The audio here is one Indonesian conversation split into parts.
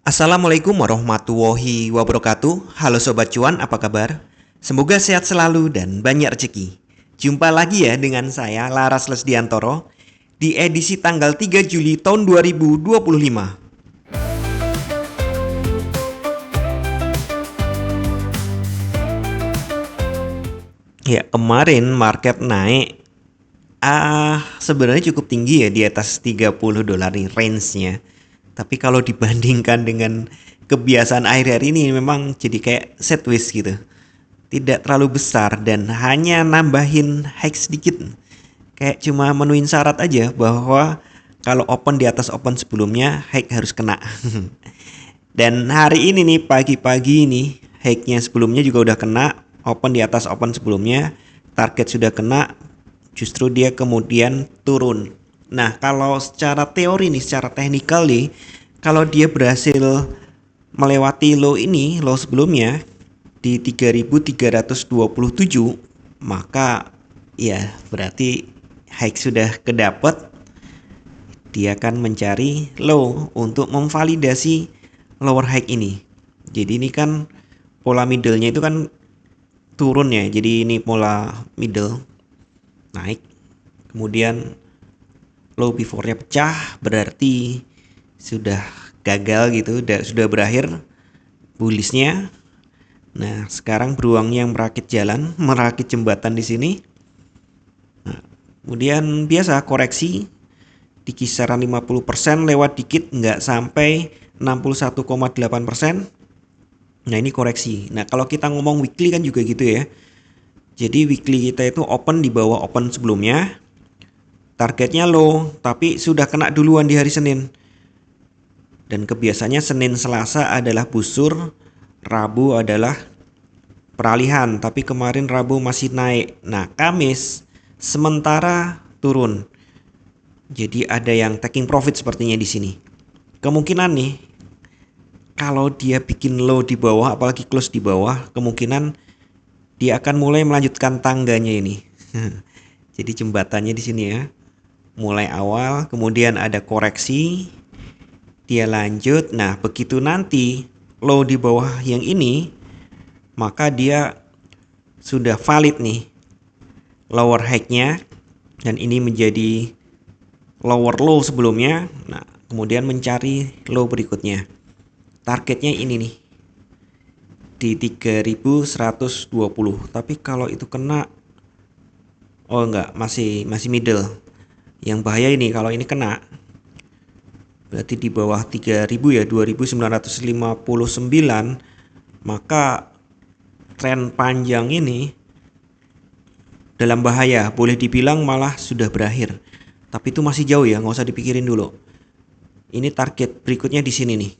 Assalamualaikum warahmatullahi wabarakatuh. Halo Sobat Cuan, apa kabar? Semoga sehat selalu dan banyak rezeki. Jumpa lagi ya dengan saya Laras Lesdiantoro di edisi tanggal 3 Juli tahun 2025. Ya, kemarin market naik sebenarnya cukup tinggi ya, di atas 30 dolar nih range-nya. Tapi kalau dibandingkan dengan kebiasaan akhir-akhir ini memang jadi kayak sideways gitu. Tidak terlalu besar dan hanya nambahin high sedikit. Kayak cuma menuin syarat aja bahwa kalau open di atas open sebelumnya, high harus kena. Dan hari ini nih, pagi-pagi ini high-nya sebelumnya juga udah kena, open di atas open sebelumnya, target sudah kena, justru dia kemudian turun. Nah, kalau secara teori nih, secara teknikal nih, kalau dia berhasil melewati low ini, low sebelumnya di 3327, maka ya berarti high sudah kedapat. Dia akan mencari low untuk memvalidasi lower high ini. Jadi ini kan pola middle-nya itu kan turun ya. Jadi ini pola middle naik. Kemudian low before-nya pecah, berarti sudah gagal gitu, sudah berakhir bullish-nya. Nah, sekarang beruangnya yang merakit jalan, merakit jembatan di sini. Nah, kemudian biasa koreksi di kisaran 50%, lewat dikit nggak sampai 61,8%. Nah, ini koreksi. Nah, kalau kita ngomong weekly kan juga gitu ya. Jadi weekly kita itu open di bawah open sebelumnya. Targetnya low, tapi sudah kena duluan di hari Senin. Dan kebiasaannya Senin Selasa adalah busur, Rabu adalah peralihan, tapi kemarin Rabu masih naik. Nah, Kamis sementara turun. Jadi ada yang taking profit sepertinya di sini. Kemungkinan nih, kalau dia bikin low di bawah, apalagi close di bawah, kemungkinan dia akan mulai melanjutkan tangganya ini. Jadi jembatannya di sini ya. Mulai awal, kemudian ada koreksi, dia lanjut. Nah, begitu nanti low di bawah yang ini, maka dia sudah valid nih lower high-nya, dan ini menjadi lower low sebelumnya. Nah, kemudian mencari low berikutnya. Targetnya ini nih, di 3120. Tapi kalau itu kena, oh enggak, masih middle. Yang bahaya ini kalau ini kena, berarti di bawah 3000 ya, 2959, maka tren panjang ini dalam bahaya. Boleh dibilang malah sudah berakhir. Tapi itu masih jauh ya, nggak usah dipikirin dulu. Ini target berikutnya di sini nih,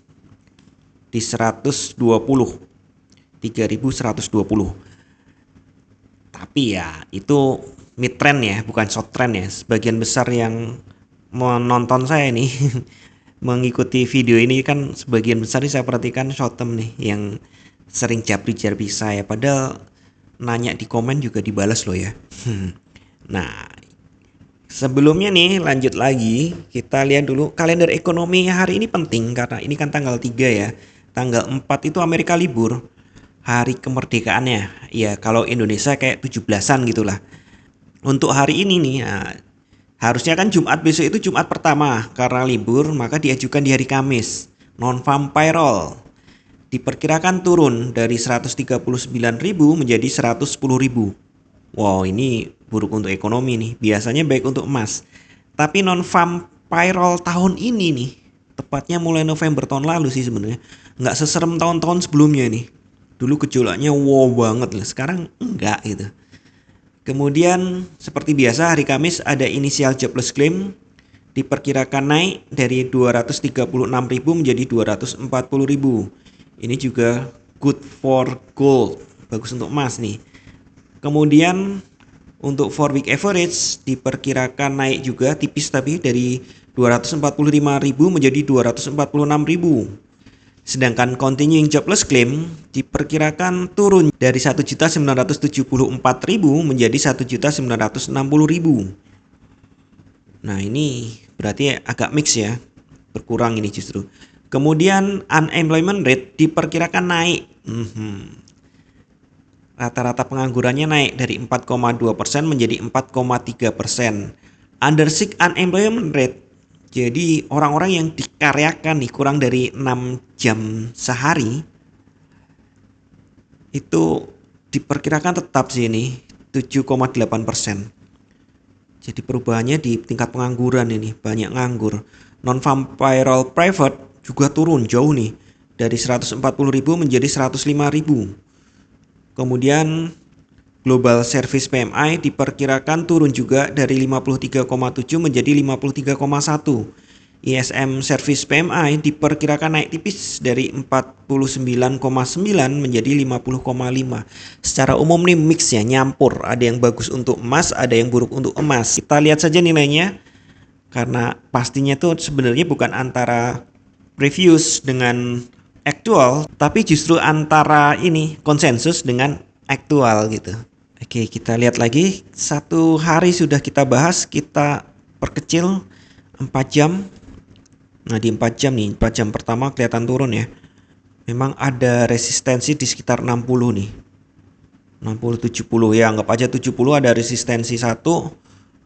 di 120, 3120. Tapi ya itu mid trend ya, bukan short trend ya. Sebagian besar yang menonton saya nih mengikuti video ini kan sebagian besar saya perhatikan short term nih, yang sering japri-japri saya, padahal nanya di komen juga dibalas loh ya. Nah, sebelumnya nih lanjut lagi, kita lihat dulu kalender ekonomi hari ini penting karena ini kan tanggal 3 ya. Tanggal 4 itu Amerika libur, hari kemerdekaannya. Ya kalau Indonesia kayak 17-an gitulah. Untuk hari ini nih, harusnya kan Jumat besok itu Jumat pertama, karena libur maka diajukan di hari Kamis. Non-farm payroll diperkirakan turun dari 139.000 menjadi 110.000. Wow, ini buruk untuk ekonomi nih. Biasanya baik untuk emas. Tapi non-farm payroll tahun ini nih, tepatnya mulai November tahun lalu sih sebenarnya, nggak seserem tahun-tahun sebelumnya nih. Dulu gejolaknya wow banget lah, sekarang enggak gitu. Kemudian seperti biasa hari Kamis ada initial jobless claim, diperkirakan naik dari 236.000 menjadi 240.000. Ini juga good for gold, bagus untuk emas nih. Kemudian untuk 4 week average diperkirakan naik juga tipis, tapi dari 245.000 menjadi 246.000. Sedangkan continuing jobless claim diperkirakan turun dari 1.974.000 menjadi 1.960.000. Nah, ini berarti agak mix ya, berkurang ini justru. Kemudian unemployment rate diperkirakan naik. Rata-rata penganggurannya naik dari 4,2% menjadi 4,3%. Undersick unemployment rate, jadi orang-orang yang dikaryakan nih kurang dari 6 jam sehari, itu diperkirakan tetap sih ini 7,8%. Jadi perubahannya di tingkat pengangguran ini, banyak nganggur. Non-farm payroll private juga turun jauh nih, dari 140.000 menjadi 105.000. Kemudian Global Service PMI diperkirakan turun juga dari 53,7 menjadi 53,1. ISM Service PMI diperkirakan naik tipis dari 49,9 menjadi 50,5. Secara umum nih mix ya, nyampur. Ada yang bagus untuk emas, ada yang buruk untuk emas. Kita lihat saja nilainya, karena pastinya tuh sebenarnya bukan antara previous dengan aktual, tapi justru antara ini konsensus dengan aktual gitu. Oke, kita lihat lagi. Satu hari sudah kita bahas, kita perkecil 4 jam. Nah, di 4 jam nih, 4 jam pertama kelihatan turun ya. Memang ada resistensi di sekitar 60 nih. 60-70 ya, anggap aja 70 ada resistensi 1,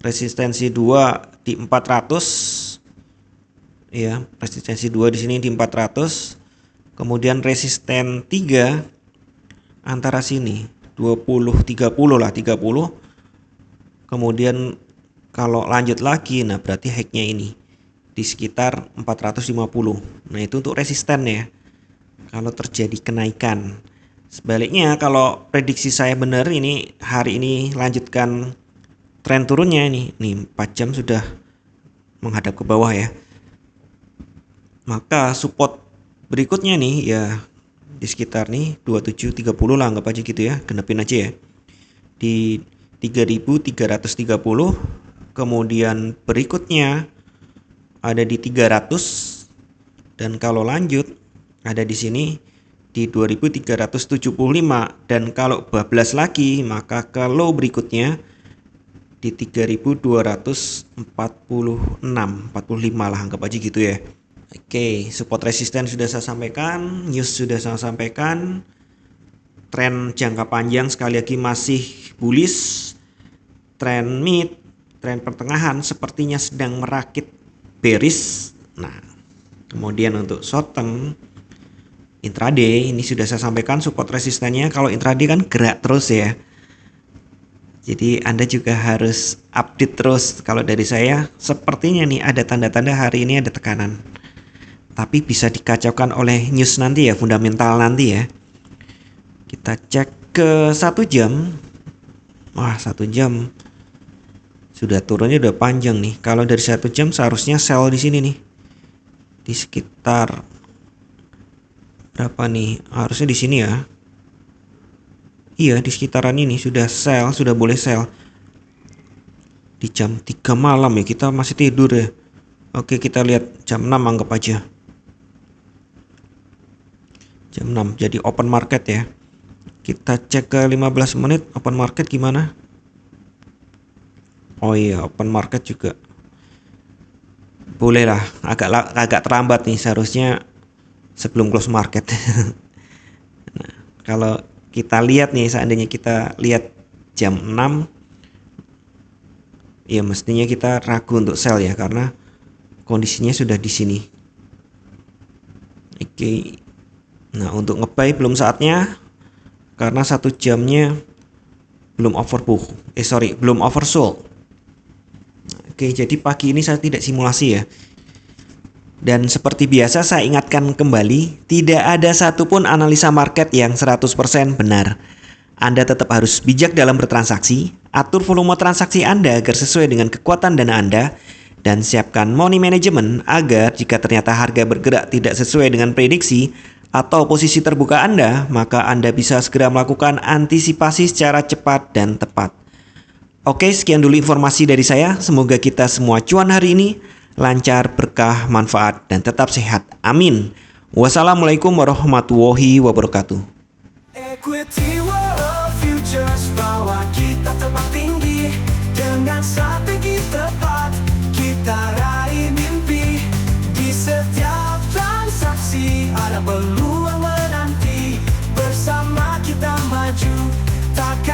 resistensi 2 di 400. Ya, resistensi 2 di sini di 400. Kemudian resisten 3 antara sini 20-30 lah, 30. Kemudian kalau lanjut lagi, nah berarti high-nya ini di sekitar 450. Nah, itu untuk resisten ya, kalau terjadi kenaikan. Sebaliknya kalau prediksi saya benar, ini hari ini lanjutkan tren turunnya nih 4 jam sudah menghadap ke bawah ya. Maka support berikutnya nih ya di sekitar nih 2730 lah, anggap aja gitu ya, genepin aja ya. Di 3330, kemudian berikutnya ada di 300, dan kalau lanjut ada di sini di 2375, dan kalau bablas lagi maka ke low berikutnya di 3246, 45 lah, anggap aja gitu ya. Oke, support resisten sudah saya sampaikan, news sudah saya sampaikan. Tren jangka panjang sekali lagi masih bullish. Tren mid, tren pertengahan sepertinya sedang merakit bearish. Nah, kemudian untuk short term intraday ini sudah saya sampaikan support resistennya. Kalau intraday kan gerak terus ya. Jadi Anda juga harus update terus. Kalau dari saya sepertinya nih ada tanda-tanda hari ini ada tekanan. Tapi bisa dikacaukan oleh news nanti ya, fundamental nanti ya. Kita cek ke 1 jam. Wah, 1 jam sudah turunnya udah panjang nih. Kalau dari 1 jam seharusnya sell di sini nih. Di sekitar berapa nih? Harusnya di sini ya. Iya, di sekitaran ini sudah sell, sudah boleh sell. Di jam 3 malam ya, kita masih tidur ya. Oke, kita lihat jam 6 anggap aja. Jam 6 jadi open market ya. Kita cek ke 15 menit open market gimana. Oh iya, open market juga boleh lah, agak terlambat nih, seharusnya sebelum close market. Nah, kalau kita lihat nih, seandainya kita lihat jam 6 ya mestinya kita ragu untuk sell ya, karena kondisinya sudah di sini. Oke. Nah, untuk nge-buy belum saatnya, karena 1 jamnya belum belum oversold. Oke, jadi pagi ini saya tidak simulasi ya. Dan seperti biasa saya ingatkan kembali, tidak ada satupun analisa market yang 100% benar. Anda tetap harus bijak dalam bertransaksi, atur volume transaksi Anda agar sesuai dengan kekuatan dana Anda, dan siapkan money management agar jika ternyata harga bergerak tidak sesuai dengan prediksi atau posisi terbuka Anda, maka Anda bisa segera melakukan antisipasi secara cepat dan tepat. Oke, sekian dulu informasi dari saya. Semoga kita semua cuan hari ini, lancar, berkah, manfaat, dan tetap sehat. Amin. Wassalamualaikum warahmatullahi wabarakatuh. Equity World Futures, bawa kita terbang tinggi dengan strategi tepat. Kita raih mimpi di setiap transaksi. maju, takkan